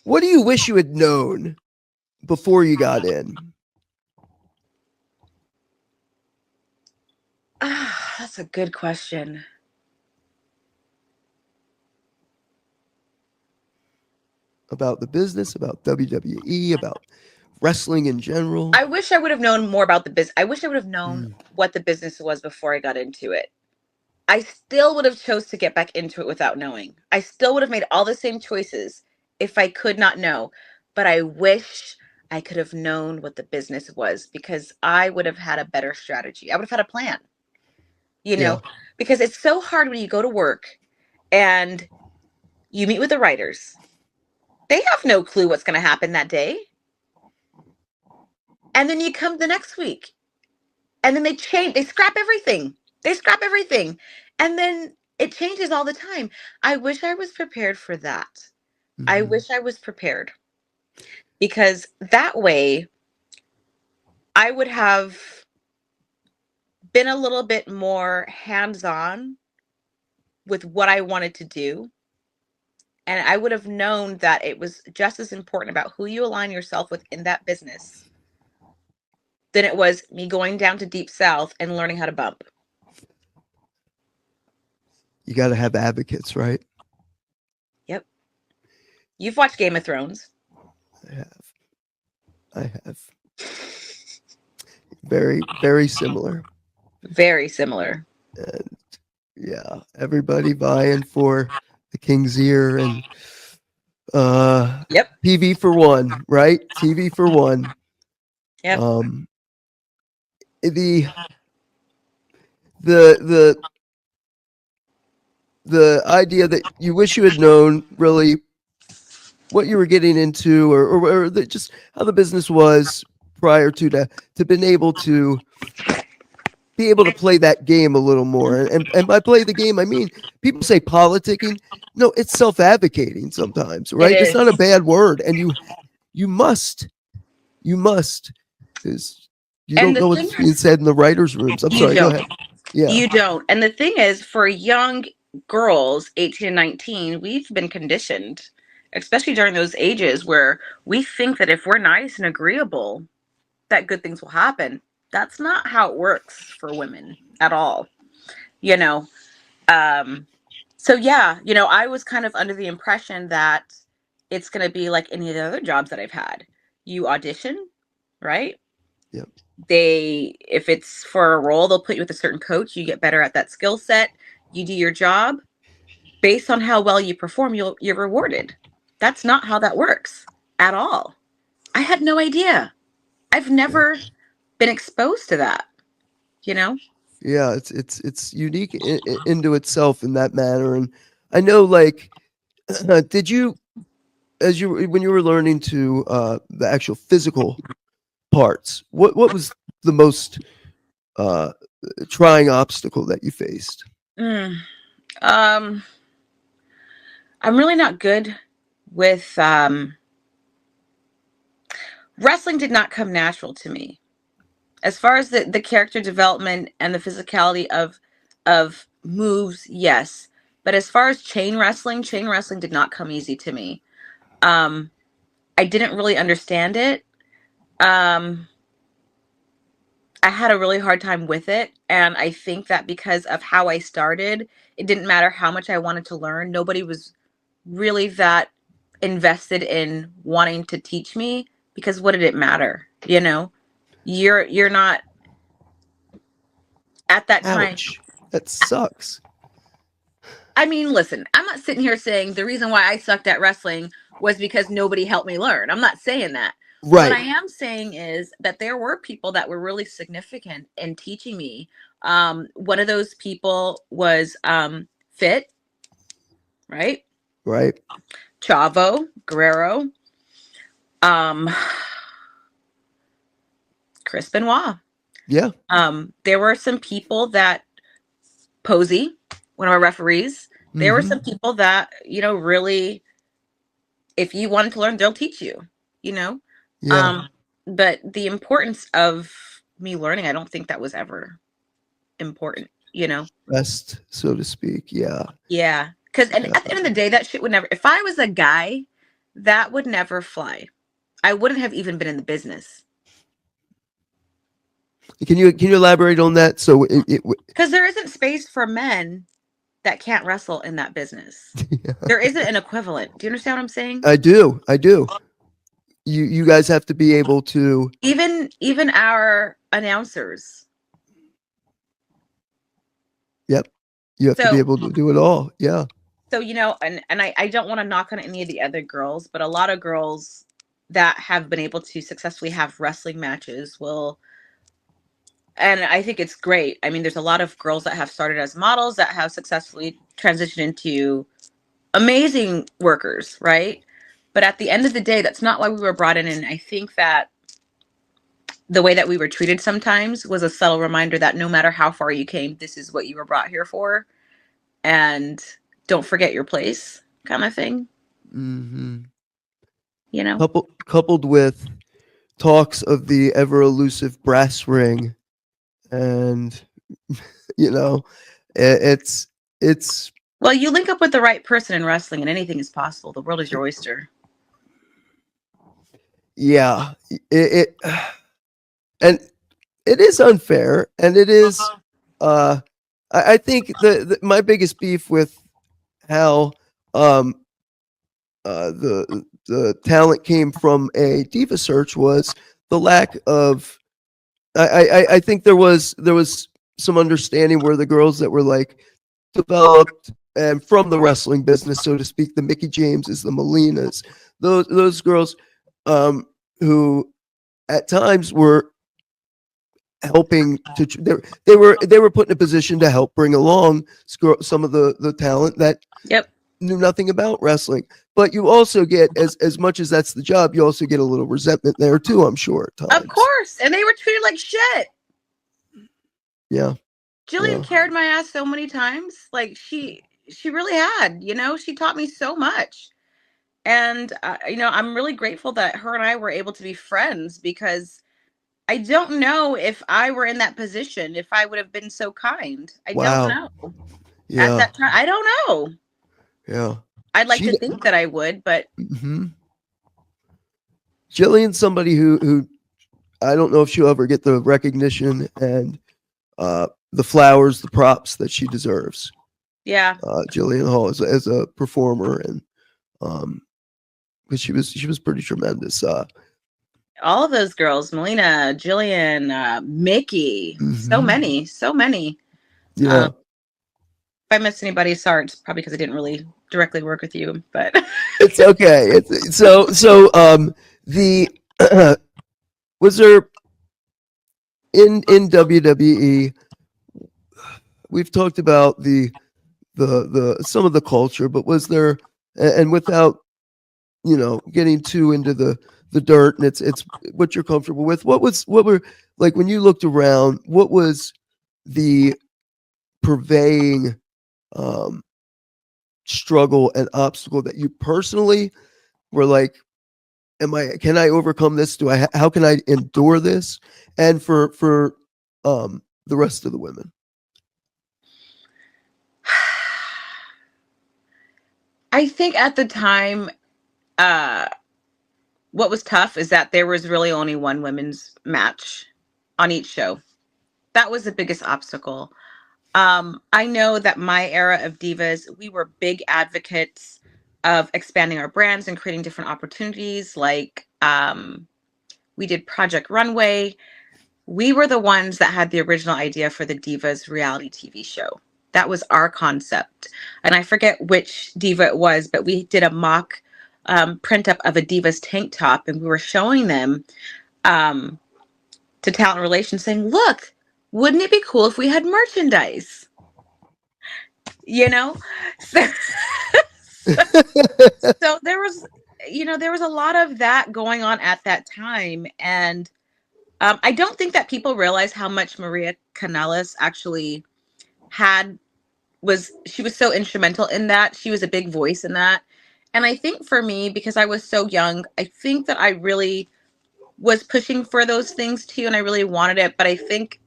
What do you wish you had known before you got in? That's a good question. About the business, about WWE, about wrestling in general. I wish I would have known more about the business. I wish I would have known what the business was before I got into it. I still would have chose to get back into it without knowing. I still would have made all the same choices if I could not know. But I wish I could have known what the business was, because I would have had a better strategy. I would have had a plan, because it's so hard when you go to work and you meet with the writers. They have no clue what's going to happen that day. And then you come the next week and then they scrap everything. And then it changes all the time. I wish I was prepared for that. I wish I was prepared, because that way I would have been a little bit more hands-on with what I wanted to do. And I would have known that it was just as important about who you align yourself with in that business than it was me going down to Deep South and learning how to bump. You got to have advocates, right? Yep. You've watched Game of Thrones. I have. Very, very similar. Very similar. And yeah, everybody vying for the king's ear, and yep. TV for one, right? TV for one. Yep. The idea that you wish you had known really what you were getting into, or just how the business was prior to been able to play that game a little more. And by play the game, I mean, people say politicking. No, it's self-advocating sometimes, right? It's not a bad word. And you must, because you don't know what's being said in the writers' rooms. I'm sorry, go ahead. Yeah. You don't. And the thing is, for young girls, 18 and 19, we've been conditioned, especially during those ages, where we think that if we're nice and agreeable, that good things will happen. That's not how it works for women at all, So yeah, I was kind of under the impression that it's going to be like any of the other jobs that I've had. You audition, right? Yep. If it's for a role, they'll put you with a certain coach. You get better at that skill set. You do your job. Based on how well you perform, you're rewarded. That's not how that works at all. I had no idea. I've never been exposed to that, Yeah, it's unique into itself in that manner. And I know, like, did you, when you were learning to the actual physical parts, what was the most trying obstacle that you faced? I'm really not good with wrestling. Did not come natural to me. As far as the character development and the physicality of moves, yes. But as far as chain wrestling did not come easy to me. I didn't really understand it. I had a really hard time with it. And I think that because of how I started, it didn't matter how much I wanted to learn. Nobody was really that invested in wanting to teach me, because what did it matter? You're not at that time. Ouch. That sucks. I mean, listen, I'm not sitting here saying the reason why I sucked at wrestling was because nobody helped me learn. I'm not saying that. Right. What I am saying is that there were people that were really significant in teaching me. One of those people was Fit, right? Right. Chavo Guerrero, Chris Benoit. Yeah. There were some people that Posey, one of our referees, there were some people that, really, if you wanted to learn, they'll teach you, Yeah. But the importance of me learning, I don't think that was ever important, Rest, so to speak. Yeah. Yeah. Because at the end of the day, that shit would never, if I was a guy that would never fly. I wouldn't have even been in the business. Can you elaborate on that? So because there isn't space for men that can't wrestle in that business. yeah. There isn't an equivalent. Do you understand what I'm saying? I do. You guys have to be able to Even our announcers. Yep. You have to be So able to do it all. Yeah. so and I don't want to knock on any of the other girls, but a lot of girls that have been able to successfully have wrestling matches will, and I think it's great. I mean, there's a lot of girls that have started as models that have successfully transitioned into amazing workers, right? But at the end of the day, that's not why we were brought in. And I think that the way that we were treated sometimes was a subtle reminder that no matter how far you came, this is what you were brought here for. And don't forget your place, kind of thing. Mm-hmm. You know? Coupled with talks of the ever elusive brass ring. And, it's Well, you link up with the right person in wrestling and anything is possible. The world is your oyster. Yeah. And it is unfair. And it is, I think my biggest beef with how the talent came from a diva search was the lack of. I think there was some understanding where the girls that were like developed and from the wrestling business, so to speak, the Mickey Jameses, the Melinas, those girls, who at times were helping to they were put in a position to help bring along some of the talent that knew nothing about wrestling. But you also get, as much as that's the job, you also get a little resentment there too, I'm sure, at times. Of course. And they were treated like shit. Yeah. Jillian carried my ass so many times. Like she really had, she taught me so much. And, I'm really grateful that her and I were able to be friends, because I don't know if I were in that position, if I would have been so kind. I don't know. Yeah. At that time, I don't know. Yeah. I'd like to think that I would, but. Mm-hmm. Jillian's somebody who I don't know if she'll ever get the recognition and the flowers, the props that she deserves. Yeah. Jillian Hall as a performer, and because she was pretty tremendous. All of those girls, Melina, Jillian, Mickey, mm-hmm. so many. Yeah. If I missed anybody, sorry, it's probably because I didn't really directly work with you, but it's okay. So the was there in WWE, we've talked about the some of the culture, but was there, and without getting too into the dirt, and it's what you're comfortable with, what were, like, when you looked around, what was the purveying struggle and obstacle that you personally were like, can I overcome this? How can I endure this? And for the rest of the women. I think at the time, what was tough is that there was really only one women's match on each show. That was the biggest obstacle. I know that my era of divas, we were big advocates of expanding our brands and creating different opportunities. Like, we did Project Runway. We were the ones that had the original idea for the Divas reality TV show. That was our concept. And I forget which diva it was, but we did a mock print up of a Divas tank top, and we were showing them to talent relations saying, look, wouldn't it be cool if we had merchandise? So, so there was a lot of that going on at that time. And I don't think that people realize how much Maria Kanellis actually she was so instrumental in that. She was a big voice in that. And I think for me, because I was so young, I think that I really was pushing for those things too, and I really wanted it. But I think,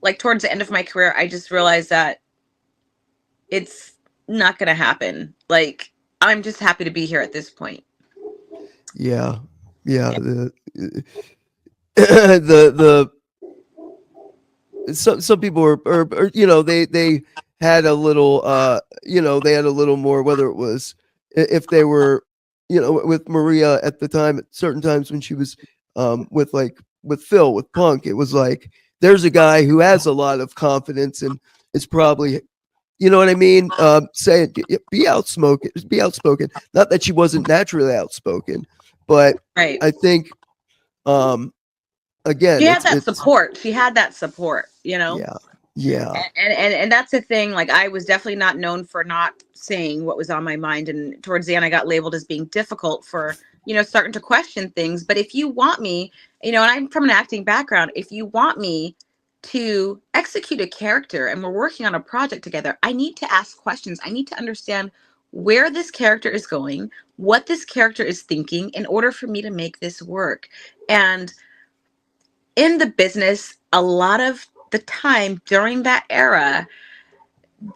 like, towards the end of my career, I just realized that it's not going to happen. Like, I'm just happy to be here at this point. Yeah. Yeah. The some people are you know, they had a little you know, they had a little more, whether it was if they were, you know, with Maria at the time, at certain times when she was with like with Phil with Punk, it was like there's a guy who has a lot of confidence and is probably, you know what I mean, saying be outspoken, be outspoken. Not that she wasn't naturally outspoken, but Right. I think um She again had that it's support. She had that support, you know? yeah, yeah, And that's the thing. Like, I was definitely not known for not saying what was on my mind, and towards the end I got labeled as being difficult for, you know, starting to question things. But if you want me, you know, and I'm from an acting background, if you want me to execute a character and we're working on a project together, I need to ask questions. I need to understand where this character is going, what this character is thinking, in order for me to make this work. And in the business, a lot of the time during that era,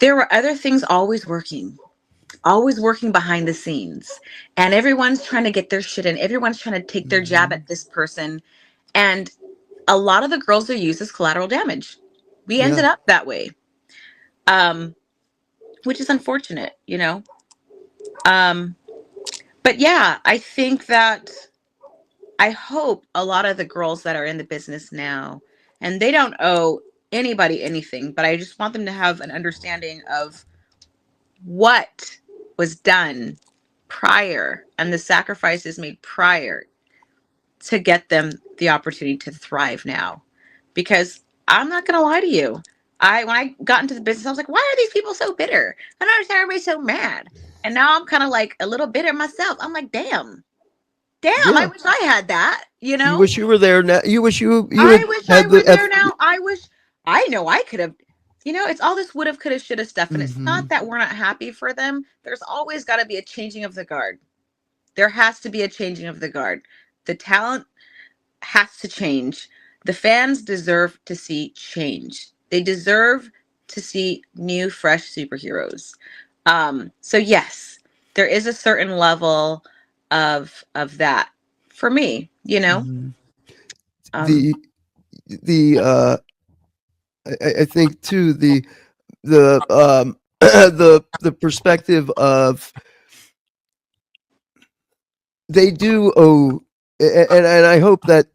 there were other things always working behind the scenes. And everyone's trying to get their shit in. Everyone's trying to take their jab hmm at this person. And a lot of the girls are used as collateral damage. We yeah. ended up that way, um, which is unfortunate, you know? Um, but yeah, I think that I hope a lot of the girls that are in the business now, and they don't owe anybody anything, but I just want them to have an understanding of what was done prior and the sacrifices made prior to get them the opportunity to thrive now. Because I'm not going to lie to you. When I got into the business, I was like, why are these people so bitter? I don't understand everybody's so mad. And now I'm kind of like a little bitter myself. I'm like, damn, I Yeah. wish I had that, you You know? wish you were there now. You wish you I had wish I had were the there now. I wish I know I could have, you know, it's all this would have, could have, should have stuff. And it's hmm not that we're not happy for them. There's always got to be a changing of the guard. There has to be a changing of the guard. The talent has to change. The fans deserve to see change. They deserve to see new, fresh superheroes. So yes, there is a certain level of that for me, you know. hmm Um, the the I think too the the perspective of they do owe, and I hope that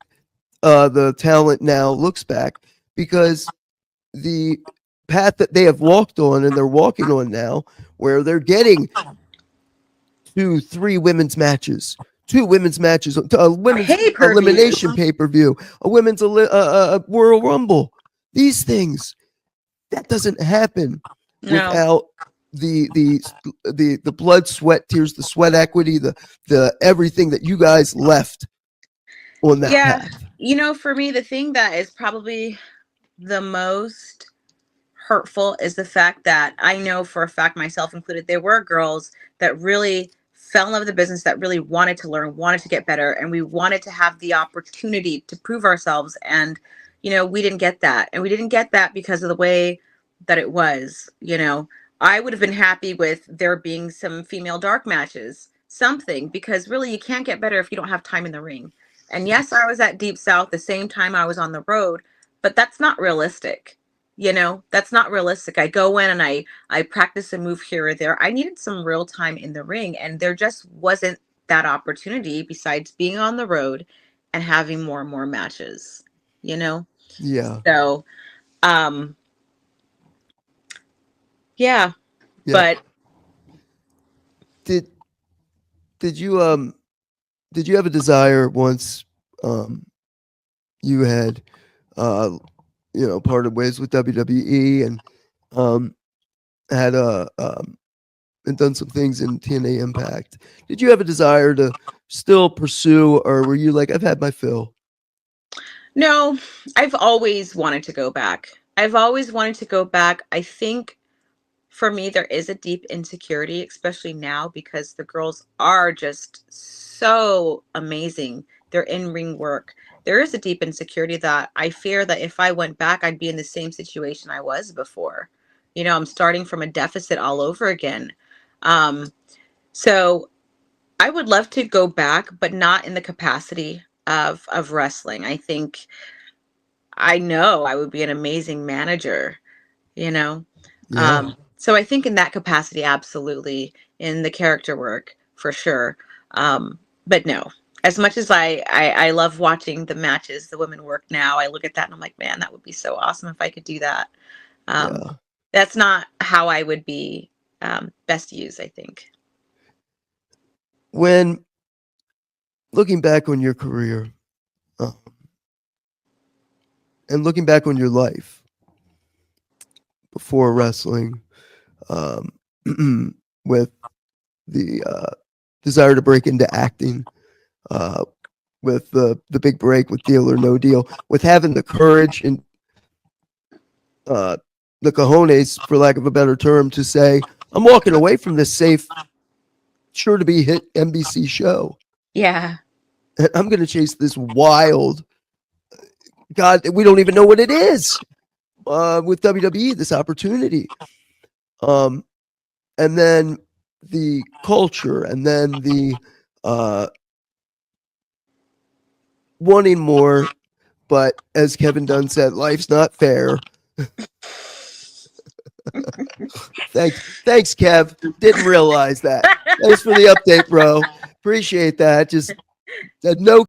the talent now looks back because the path that they have walked on and they're walking on now, where they're getting 2 women's matches, a women's Pay per elimination views. pay-per-view, a women's Royal Rumble. These things that doesn't happen No. without the blood, sweat, tears, the sweat equity, the everything that you guys left on that Yeah. path. You know, for me, the thing that is probably the most hurtful is the fact that I know for a fact, myself included, there were girls that really fell in love with the business, that really wanted to learn, wanted to get better, and we wanted to have the opportunity to prove ourselves. And, you know, we didn't get that. And we didn't get that because of the way that it was, you know. I would have been happy with there being some female dark matches, something, because really you can't get better if you don't have time in the ring. And yes, I was at Deep South the same time I was on the road, but that's not realistic. You know, that's not realistic. I go in and I practice a move here or there. I needed some real time in the ring, and there just wasn't that opportunity besides being on the road and having more and more matches, you know? Yeah, So, um yeah, yeah. but Did did you did you have a desire once um you had uh you know parted ways with WWE and um had and done some things in TNA Impact? Did you have a desire to still pursue, or were you like, I've had my fill? no, I've always wanted to go back. I've always wanted to go back. I think for me, there is a deep insecurity, especially now because the girls are just so amazing. Their in ring work. There is a deep insecurity that I fear that if I went back, I'd be in the same situation I was before. I'm starting from a deficit all over again. Um, so I would love to go back, but not in the capacity of wrestling. I know I would be an amazing manager, you know. Yeah. So I think in that capacity, absolutely, in the character work for sure. But no, as much as I love watching the matches the women work now, I look at that and I'm like, man, that would be so awesome if I could do that. Um, Yeah. that's not how I would be best used, I think. When looking back on your career, um, and looking back on your life before wrestling, um, with the desire to break into acting, uh, with the big break with Deal or No Deal, with having the courage and the cojones, for lack of a better term, to say, I'm walking away from this safe, sure to be hit NBC show. Yeah. And I'm going to chase this wild, God, we don't even know what it is, with WWE, this opportunity. And then the culture, and then the wanting more. But as Kevin Dunn said, life's not fair. Thanks, Kev. Didn't realize that. Thanks for the update, bro. Appreciate that. Just no